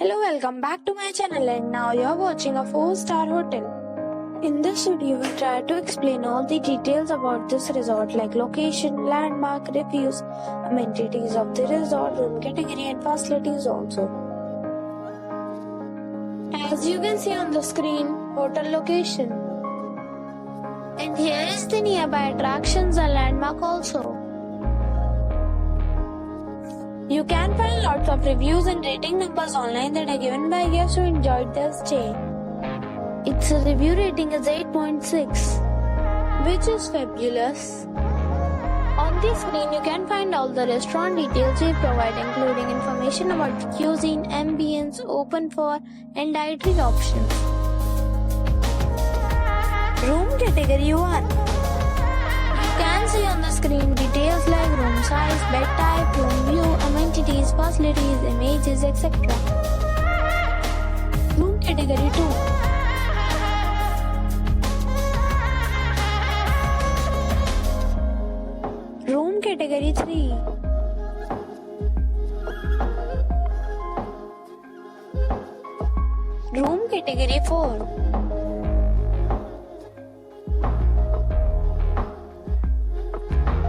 Hello, welcome back to my channel, and now you're watching a 4-star hotel. In this video, we try to explain all the details about this resort like location, landmark, reviews, amenities of the resort, room category and facilities also. As you can see on the screen, hotel location. And here is the nearby attractions and landmark also. You can find lots of reviews and rating numbers online that are given by guests who enjoyed their stay. Its review rating is 8.6, which is fabulous. On the screen, you can find all the restaurant details we provide, including information about the cuisine, ambience, open for, and dietary options. Room category 1. You can see on the screen details like room size, bed type, room view, amenities, facilities, images, etc. Room category 2. Room category 3. Room category 4.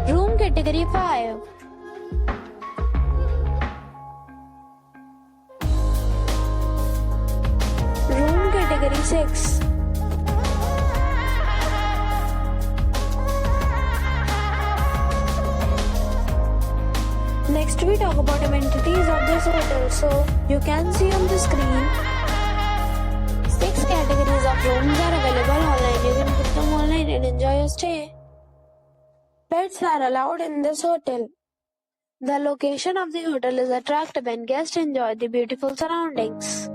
Room category 5. Room category 6. Next we talk about amenities of this hotel. So you can see on the screen 6 categories of rooms are available online. You can book them online and enjoy your stay. Pets are allowed in this hotel. The location of the hotel is attractive and guests enjoy the beautiful surroundings.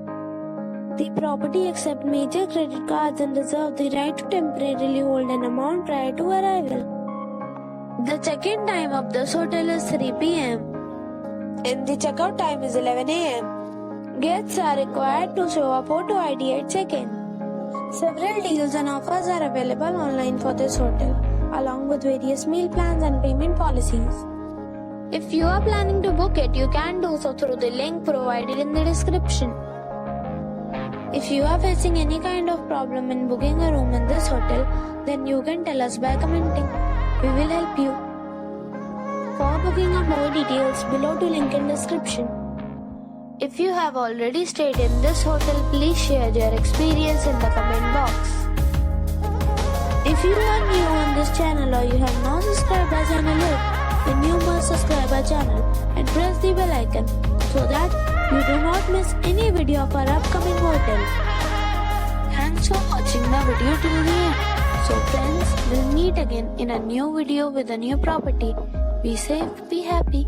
The property accepts major credit cards and reserves the right to temporarily hold an amount prior to arrival. The check-in time of this hotel is 3 p.m. and the checkout time is 11 a.m. Guests are required to show a photo ID at check-in. Several deals and offers are available online for this hotel, along with various meal plans and payment policies. If you are planning to book it, you can do so through the link provided in the description. If you are facing any kind of problem in booking a room in this hotel, then you can tell us by commenting. We will help you. For booking or more details, below to link in description. If you have already stayed in this hotel, please share your experience in the comment box. If you are new on this channel or you have not subscribed our channel yet, then you must subscribe our channel and press the bell icon so that you do not miss any video of our upcoming hotel. Thanks for watching the video till the end. So friends, we'll meet again in a new video with a new property. Be safe, be happy.